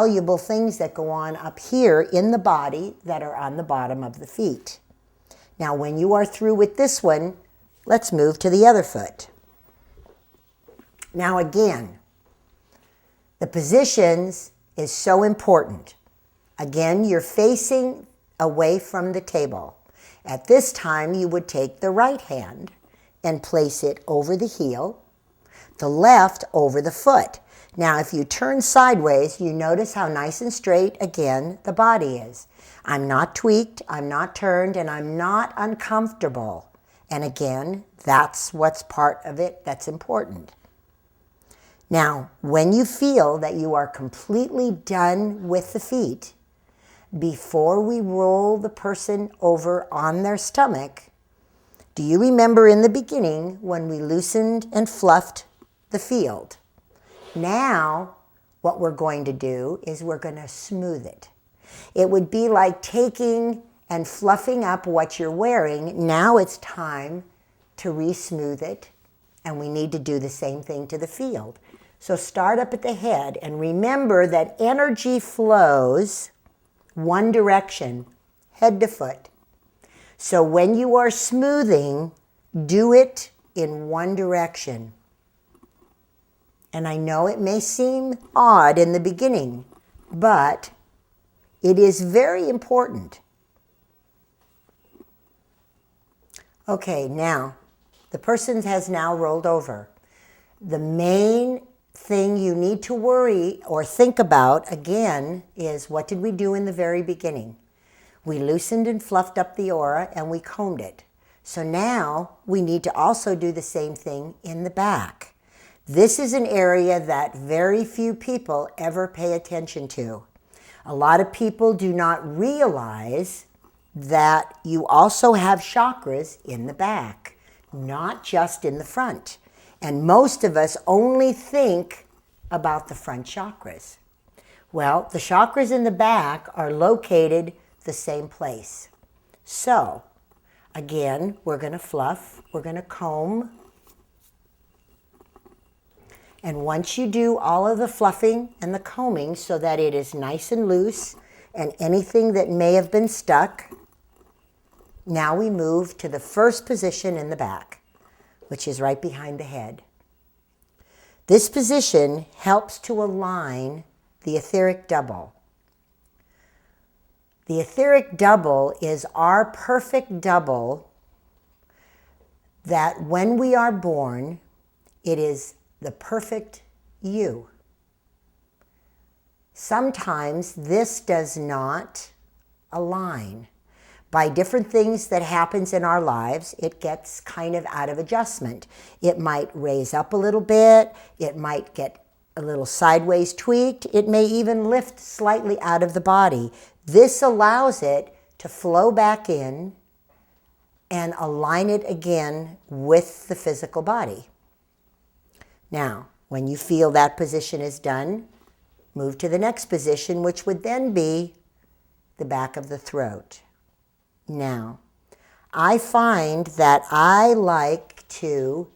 valuable things that go on up here in the body that are on the bottom of the feet. Now, when you are through with this one, let's move to the other foot. Now again, the positions is so important. Again, you're facing away from the table. At this time, you would take the right hand and place it over the heel, the left over the foot. Now, if you turn sideways, you notice how nice and straight, again, the body is. I'm not tweaked, I'm not turned, and I'm not uncomfortable. And again, that's what's part of it that's important. Now, when you feel that you are completely done with the feet, before we roll the person over on their stomach, do you remember in the beginning when we loosened and fluffed the field? Now, what we're going to do is we're going to smooth it. It would be like taking and fluffing up what you're wearing. Now it's time to re-smooth it, and we need to do the same thing to the field. So start up at the head, and remember that energy flows one direction, head to foot. So when you are smoothing, do it in one direction. And I know it may seem odd in the beginning, but it is very important. Okay, now, the person has now rolled over. The main thing you need to worry or think about, again, is what did we do in the very beginning? We loosened and fluffed up the aura and we combed it. So now we need to also do the same thing in the back. This is an area that very few people ever pay attention to. A lot of people do not realize that you also have chakras in the back, not just in the front. And most of us only think about the front chakras. Well, the chakras in the back are located the same place. So, again, we're going to fluff, we're going to comb. And once you do all of the fluffing and the combing so that it is nice and loose and anything that may have been stuck, now we move to the first position in the back, which is right behind the head. This position helps to align the etheric double. The etheric double is our perfect double that when we are born, it is the perfect you. Sometimes this does not align. By different things that happens in our lives, it gets kind of out of adjustment. It might raise up a little bit. It might get a little sideways tweaked. It may even lift slightly out of the body. This allows it to flow back in and align it again with the physical body. Now, when you feel that position is done, move to the next position, which would then be the back of the throat. Now, I find that I like to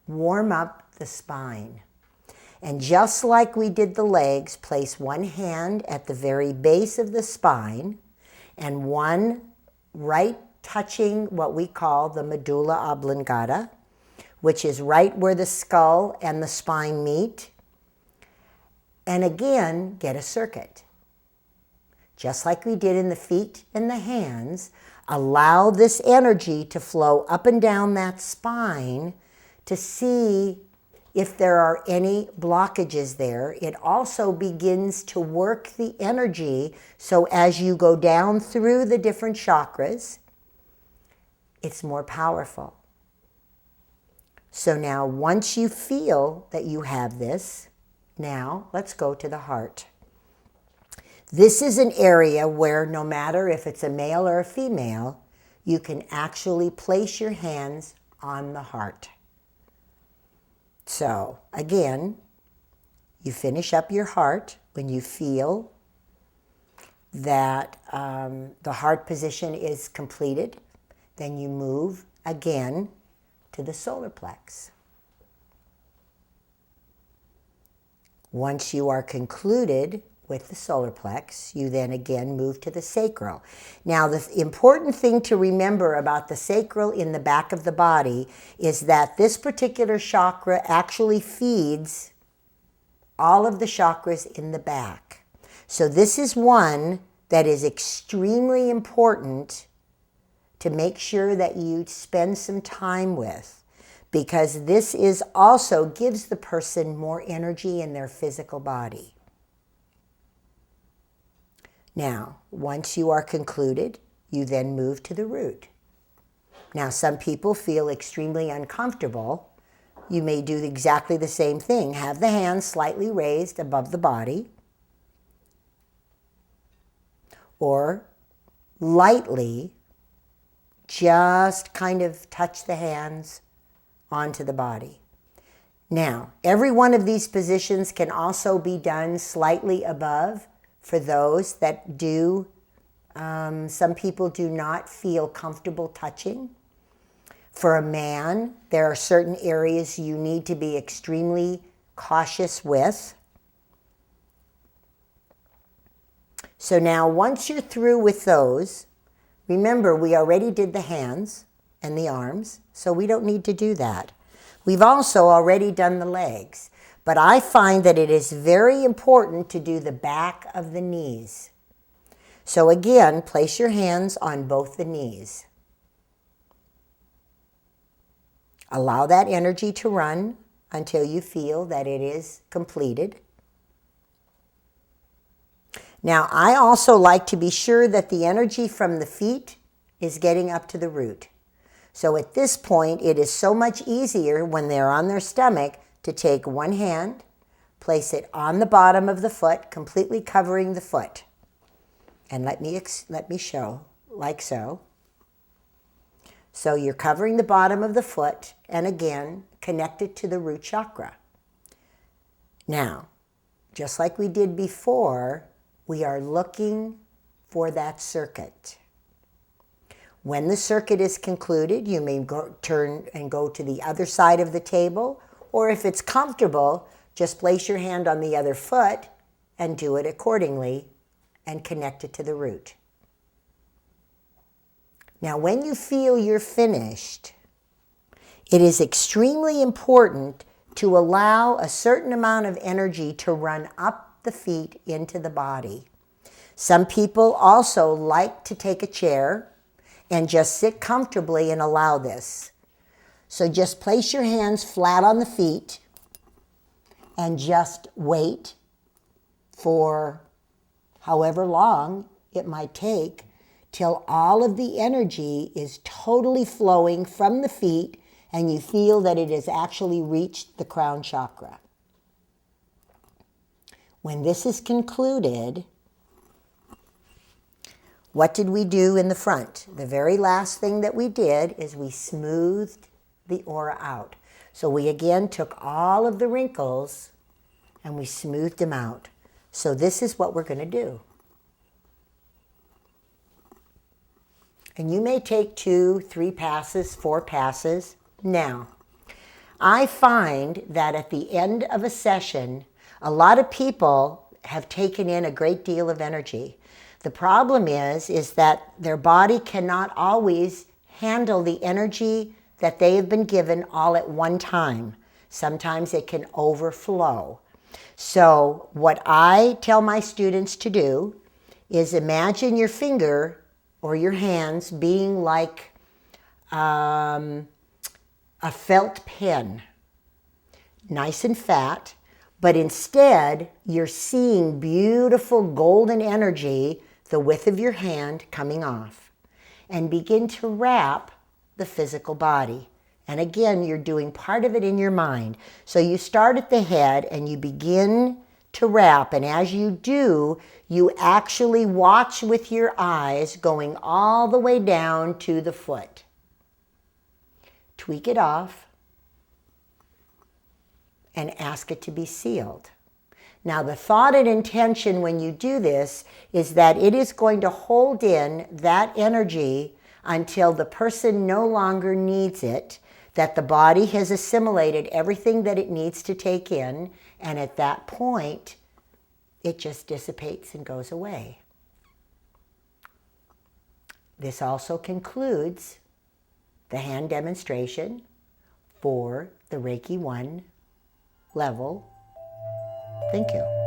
warm up the spine. And just like we did the legs, place one hand at the very base of the spine and one right touching what we call the medulla oblongata, which is right where the skull and the spine meet. And again, get a circuit. Just like we did in the feet and the hands, allow this energy to flow up and down that spine to see if there are any blockages there. It also begins to work the energy, so as you go down through the different chakras, it's more powerful. So now, once you feel that you have this, now let's go to the heart. This is an area where no matter if it's a male or a female, you can actually place your hands on the heart. So again, you finish up your heart when you feel that the heart position is completed. Then you move again to the solar plex. Once you are concluded with the solar plex. You then again move to the sacral. Now, the important thing to remember about the sacral in the back of the body is that this particular chakra actually feeds all of the chakras in the back. So this is one that is extremely important to make sure that you spend some time with, because this is also gives the person more energy in their physical body. Now, once you are concluded, you then move to the root. Now, some people feel extremely uncomfortable. You may do exactly the same thing. Have the hands slightly raised above the body, or lightly just kind of touch the hands onto the body. Now, every one of these positions can also be done slightly above for those that do. Some people do not feel comfortable touching. For a man, there are certain areas you need to be extremely cautious with. So now, once you're through with those, remember we already did the hands and the arms, so we don't need to do that. We've also already done the legs, but I find that it is very important to do the back of the knees. So again, place your hands on both the knees. Allow that energy to run until you feel that it is completed. Now, I also like to be sure that the energy from the feet is getting up to the root. So at this point, it is so much easier when they're on their stomach to take one hand, place it on the bottom of the foot, completely covering the foot. And let me show, like so. So you're covering the bottom of the foot, and again, connect it to the root chakra. Now, just like we did before, we are looking for that circuit. When the circuit is concluded, you may turn and go to the other side of the table, or if it's comfortable, just place your hand on the other foot and do it accordingly and connect it to the root. Now, when you feel you're finished, it is extremely important to allow a certain amount of energy to run up the feet into the body. Some people also like to take a chair and just sit comfortably and allow this. So just place your hands flat on the feet and just wait for however long it might take till all of the energy is totally flowing from the feet and you feel that it has actually reached the crown chakra. When this is concluded, what did we do in the front? The very last thing that we did is we smoothed the aura out. So we again took all of the wrinkles and we smoothed them out. So this is what we're going to do. And you may take 2, 3 passes, 4 passes. Now, I find that at the end of a session, a lot of people have taken in a great deal of energy. The problem is that their body cannot always handle the energy that they have been given all at one time. Sometimes it can overflow. So what I tell my students to do is imagine your finger or your hands being like a felt pen, nice and fat, but instead you're seeing beautiful golden energy the width of your hand coming off, and begin to wrap the physical body. And again, you're doing part of it in your mind. So you start at the head and you begin to wrap, and as you do, you actually watch with your eyes going all the way down to the foot. Tweak it off and ask it to be sealed. Now, the thought and intention when you do this is that it is going to hold in that energy until the person no longer needs it, that the body has assimilated everything that it needs to take in, and at that point, it just dissipates and goes away. This also concludes the hand demonstration for the Reiki 1 level. Thank you.